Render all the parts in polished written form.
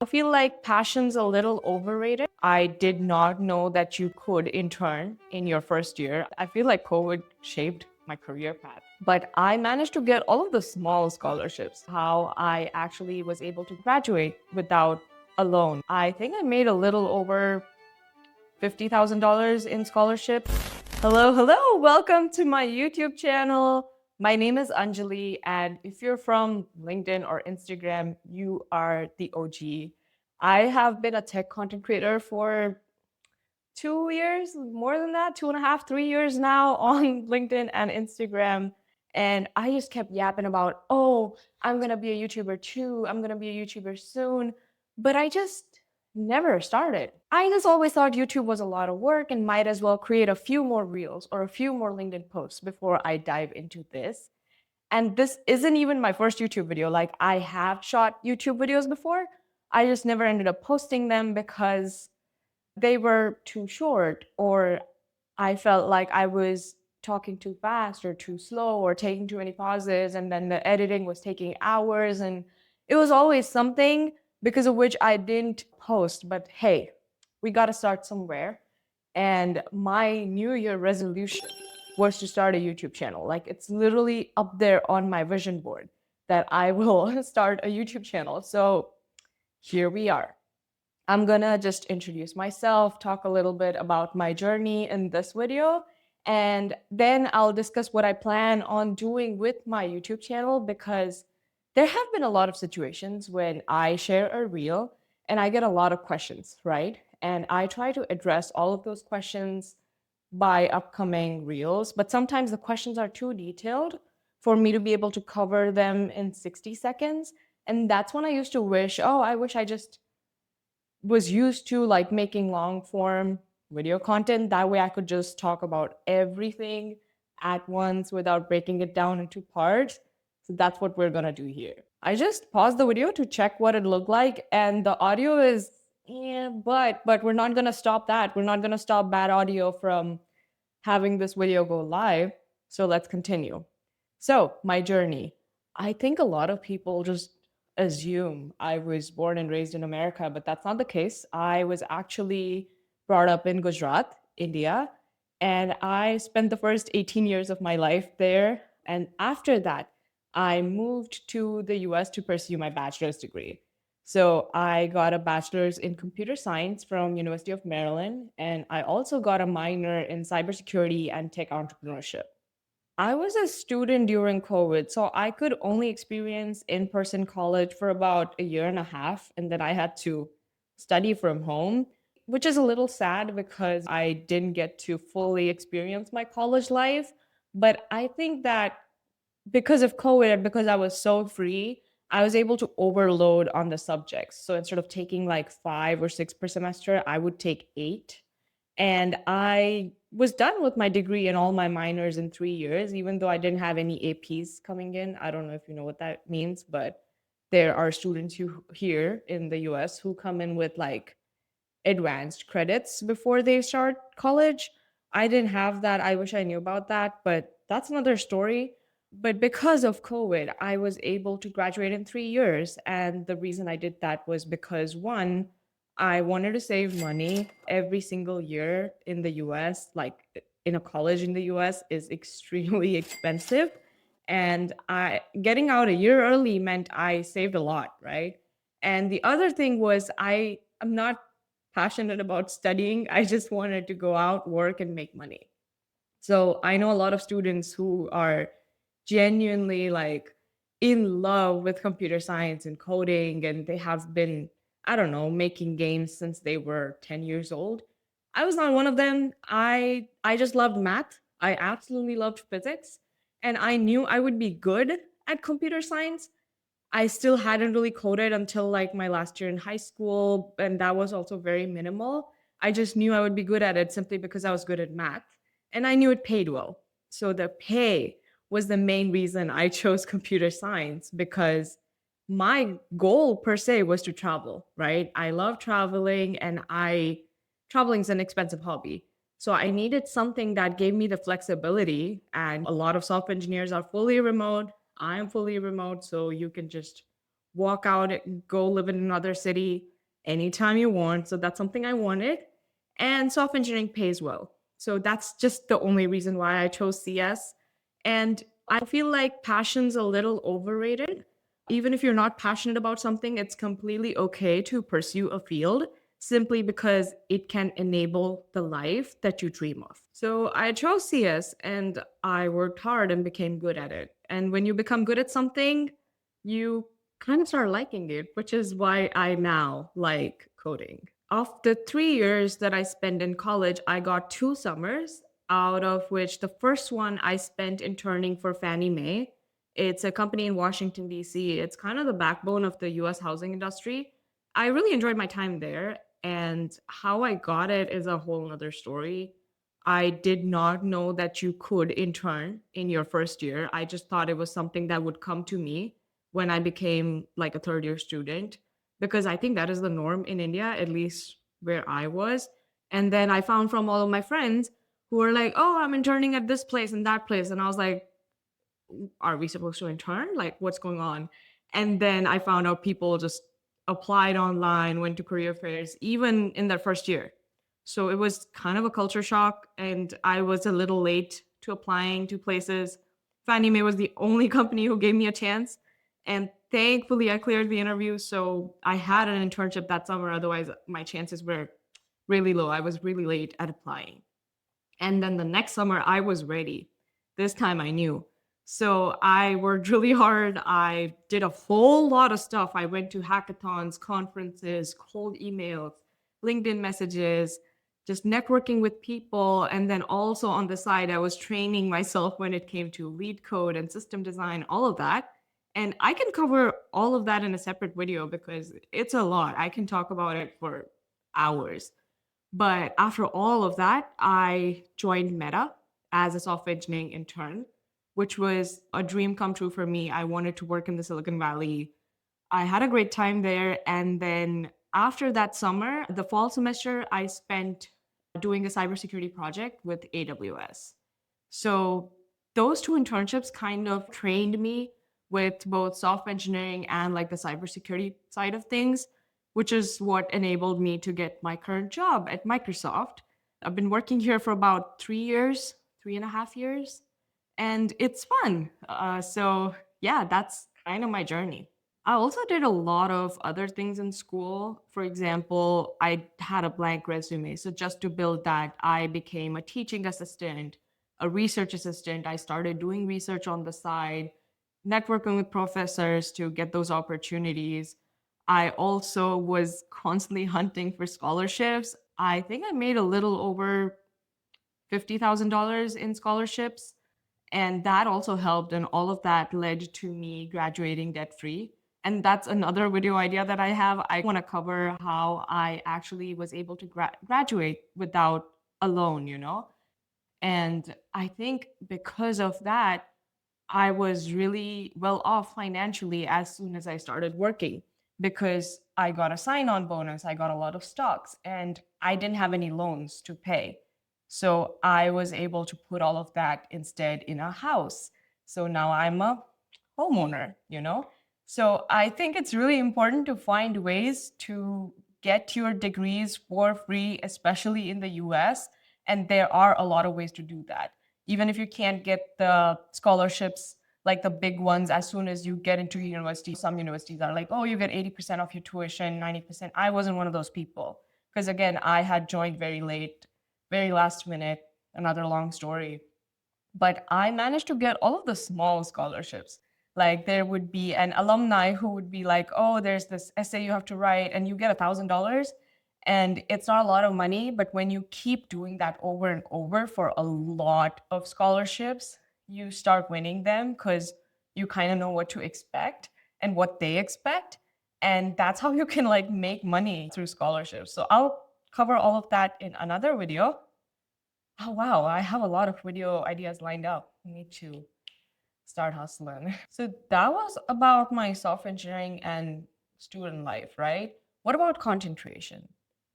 I feel like passion's a little overrated. I did not know that you could intern in your first year. I feel like COVID shaped my career path. But I managed to get all of the small scholarships. How I actually was able to graduate without a loan. I think I made a little over $50,000 in scholarship. Hello, hello. Welcome to my YouTube channel. My name is Anjali, and if you're from LinkedIn or Instagram, you are the OG. I have been a tech content creator for 2 years, more than that, 2.5, 3 years now on LinkedIn and Instagram. And I just kept yapping about, oh, I'm going to be a YouTuber too. I'm going to be a YouTuber soon. But I just never started. I just always thought YouTube was a lot of work and might as well create a few more reels or a few more LinkedIn posts before I dive into this. And this isn't even my first YouTube video. Like, I have shot YouTube videos before. I just never ended up posting them because they were too short, or I felt like I was talking too fast or too slow or taking too many pauses, and then the editing was taking hours, and it was always something because of which I didn't post. But hey, we got to start somewhere. And my New Year resolution was to start a YouTube channel. Like, it's literally up there on my vision board that I will start a YouTube channel. So here we are. I'm gonna just introduce myself, talk a little bit about my journey in this video, and then I'll discuss what I plan on doing with my YouTube channel, because there have been a lot of situations when I share a reel and I get a lot of questions, right? And I try to address all of those questions by upcoming reels, but sometimes the questions are too detailed for me to be able to cover them in 60 seconds. And that's when I used to wish, oh, I wish I just was used to like making long form video content. That way I could just talk about everything at once without breaking it down into parts. So that's what we're gonna do here. I just paused the video to check what it looked like, and the audio is yeah, but we're not gonna stop that. We're not gonna stop bad audio from having this video go live. So let's continue. So, my journey. I think a lot of people just assume I was born and raised in America, but that's not the case. I was actually brought up in Gujarat, India, and I spent the first 18 years of my life there. And after that, I moved to the US to pursue my bachelor's degree. So I got a bachelor's in computer science from University of Maryland, and I also got a minor in cybersecurity and tech entrepreneurship. I was a student during COVID, so I could only experience in-person college for about a year and a half, and then I had to study from home, which is a little sad because I didn't get to fully experience my college life. But I think that because of COVID and because I was so free, I was able to overload on the subjects. So instead of taking like 5 or 6 per semester, I would take 8. And I was done with my degree and all my minors in 3 years, even though I didn't have any APs coming in. I don't know if you know what that means, but there are students here in the US who come in with like advanced credits before they start college. I didn't have that. I wish I knew about that, but that's another story. But because of COVID, I was able to graduate in 3 years. And the reason I did that was because one, I wanted to save money. Every single year in the US, like in a college in the US, is extremely expensive. And I getting out a year early meant I saved a lot, right? And the other thing was I'm not passionate about studying. I just wanted to go out, work, and make money. So I know a lot of students who are genuinely like in love with computer science and coding, and they have been, I don't know, making games since they were 10 years old. I was not one of them. I just loved math. I absolutely loved physics, and I knew I would be good at computer science. I still hadn't really coded until like my last year in high school, and that was also very minimal. I just knew I would be good at it simply because I was good at math, and I knew it paid well. So the pay was the main reason I chose computer science, because my goal per se was to travel, right? I love traveling, and I traveling is an expensive hobby. So I needed something that gave me the flexibility, and a lot of software engineers are fully remote. I'm fully remote, so you can just walk out, and go live in another city anytime you want. So that's something I wanted. And software engineering pays well. So that's just the only reason why I chose CS. And I feel like passion's a little overrated. Even if you're not passionate about something, it's completely okay to pursue a field simply because it can enable the life that you dream of. So I chose CS and I worked hard and became good at it. And when you become good at something, you kind of start liking it, which is why I now like coding. Of the 3 years that I spent in college, I got 2 summers, out of which the first one I spent interning for Fannie Mae. It's a company in Washington, D.C. It's kind of the backbone of the US housing industry. I really enjoyed my time there, and how I got it is a whole nother story. I did not know that you could intern in your first year. I just thought it was something that would come to me when I became like a third year student, because I think that is the norm in India, at least where I was. And then I found from all of my friends who were like, oh, I'm interning at this place and that place. And I was like, are we supposed to intern? Like, what's going on? And then I found out people just applied online, went to career fairs, even in their first year. So it was kind of a culture shock. And I was a little late to applying to places. Fannie Mae was the only company who gave me a chance. And thankfully, I cleared the interview. So I had an internship that summer. Otherwise, my chances were really low. I was really late at applying. And then the next summer, I was ready. This time I knew. So I worked really hard. I did a whole lot of stuff. I went to hackathons, conferences, cold emails, LinkedIn messages, just networking with people. And then also on the side, I was training myself when it came to lead code and system design, all of that. And I can cover all of that in a separate video because it's a lot. I can talk about it for hours. But after all of that, I joined Meta as a software engineering intern, which was a dream come true for me. I wanted to work in the Silicon Valley. I had a great time there. And then after that summer, the fall semester, I spent doing a cybersecurity project with AWS. So those two internships kind of trained me with both software engineering and like the cybersecurity side of things, which is what enabled me to get my current job at Microsoft. I've been working here for about 3 years, 3.5 years, and it's fun. So, yeah, that's kind of my journey. I also did a lot of other things in school. For example, I had a blank resume. So, just to build that, I became a teaching assistant, a research assistant. I started doing research on the side, networking with professors to get those opportunities. I also was constantly hunting for scholarships. I think I made a little over $50,000 in scholarships. And that also helped. And all of that led to me graduating debt free. And that's another video idea that I have. I want to cover how I actually was able to graduate without a loan. And I think because of that, I was really well off financially as soon as I started working because I got a sign on bonus, I got a lot of stocks, and I didn't have any loans to pay. So I was able to put all of that instead in a house. So now I'm a homeowner. So I think it's really important to find ways to get your degrees for free, especially in the US. And there are a lot of ways to do that. Even if you can't get the scholarships, like the big ones, as soon as you get into university, some universities are like, oh, you get 80% off your tuition, 90%. I wasn't one of those people. Because again, I had joined very late, very last minute, another long story. But I managed to get all of the small scholarships. Like there would be an alumni who would be like, oh, there's this essay you have to write, and you get $1,000. And it's not a lot of money, but when you keep doing that over and over for a lot of scholarships, you start winning them because you kind of know what to expect and what they expect. And that's how you can like make money through scholarships. So I'll cover all of that in another video. Oh wow, I have a lot of video ideas lined up. I need to start hustling. So that was about my software engineering and student life, right? What about content creation?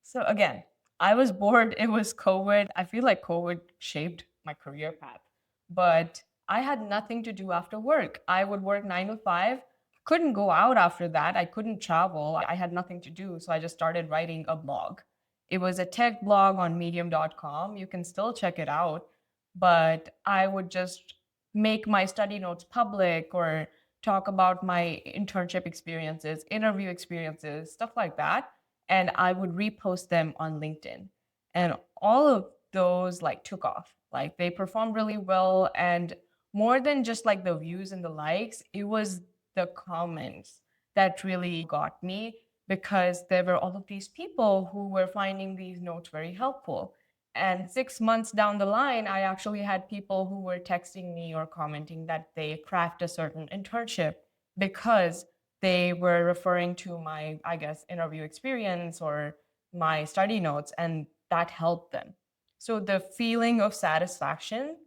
So again, I was bored. It was COVID. I feel like COVID shaped my career path, but I had nothing to do after work. I would work 9 to 5. couldn't go out after that. I couldn't travel. I had nothing to do. So I just started writing a blog. It was a tech blog on medium.com. You can still check it out, but I would just make my study notes public or talk about my internship experiences, interview experiences, stuff like that. And I would repost them on LinkedIn. And all of those like took off. Like they performed really well. And more than just like the views and the likes, it was the comments that really got me because there were all of these people who were finding these notes very helpful. And 6 months down the line, I actually had people who were texting me or commenting that they craft a certain internship because they were referring to my, I guess, interview experience or my study notes, and that helped them. So the feeling of satisfaction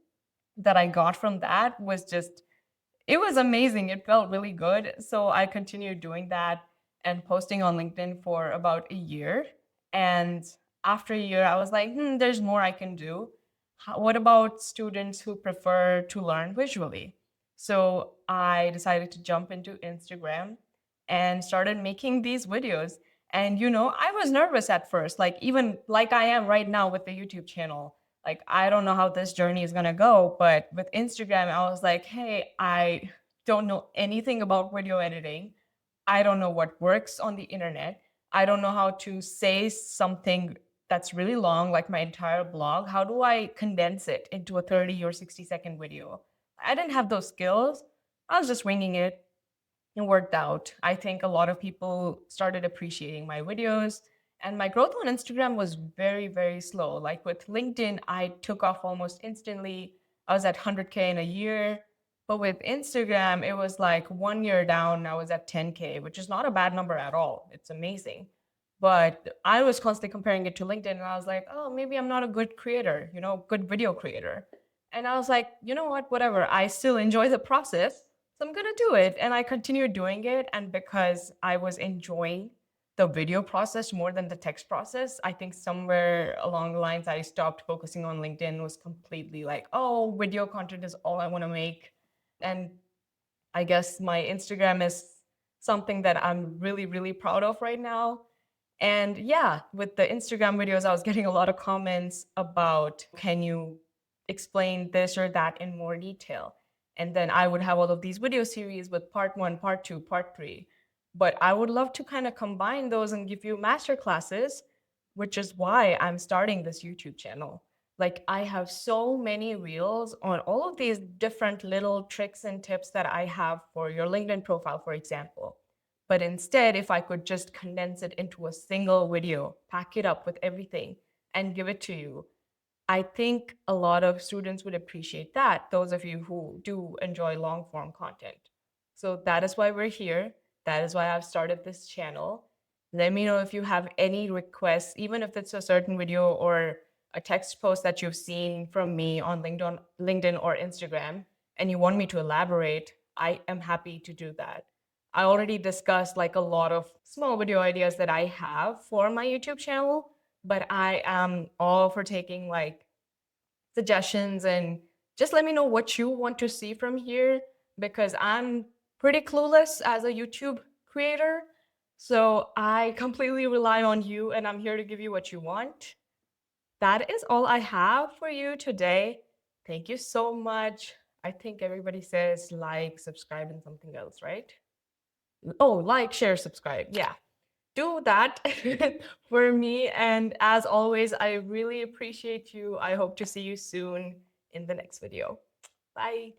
that I got from that was just, it was amazing. It felt really good. So I continued doing that and posting on LinkedIn for about a year. And after a year, I was like, there's more I can do. What about students who prefer to learn visually? So I decided to jump into Instagram and started making these videos. And, I was nervous at first, like even like I am right now with the YouTube channel. Like, I don't know how this journey is going to go, but with Instagram, I was like, hey, I don't know anything about video editing. I don't know what works on the internet. I don't know how to say something that's really long, like my entire blog. How do I condense it into a 30 or 60-second video? I didn't have those skills. I was just winging it. It worked out. I think a lot of people started appreciating my videos, and my growth on Instagram was very, very slow. Like with LinkedIn, I took off almost instantly. I was at 100K in a year. But with Instagram, it was like 1 year down, I was at 10K, which is not a bad number at all. It's amazing. But I was constantly comparing it to LinkedIn, and I was like, oh, maybe I'm not a good creator, good video creator. And I was like, you know what, whatever. I still enjoy the process. So I'm going to do it. And I continued doing it. And because I was enjoying the video process more than the text process, I think somewhere along the lines, I stopped focusing on LinkedIn, was completely like, oh, video content is all I want to make. And I guess my Instagram is something that I'm really, really proud of right now. And yeah, with the Instagram videos, I was getting a lot of comments about, can you explain this or that in more detail? And then I would have all of these video series with part one, part two, part three. But I would love to kind of combine those and give you master classes, which is why I'm starting this YouTube channel. Like, I have so many reels on all of these different little tricks and tips that I have for your LinkedIn profile, for example. But instead, if I could just condense it into a single video, pack it up with everything, and give it to you, I think a lot of students would appreciate that, those of you who do enjoy long form content. So that is why we're here. That is why I've started this channel. Let me know if you have any requests, even if it's a certain video or a text post that you've seen from me on LinkedIn or Instagram, and you want me to elaborate. I am happy to do that. I already discussed like a lot of small video ideas that I have for my YouTube channel, but I am all for taking like suggestions, and just let me know what you want to see from here, because I'm pretty clueless as a YouTube creator. So I completely rely on you, and I'm here to give you what you want. That is all I have for you today. Thank you so much. I think everybody says like, subscribe, and something else, right? Oh, like, share, subscribe. Yeah, do that for me. And as always, I really appreciate you. I hope to see you soon in the next video. Bye.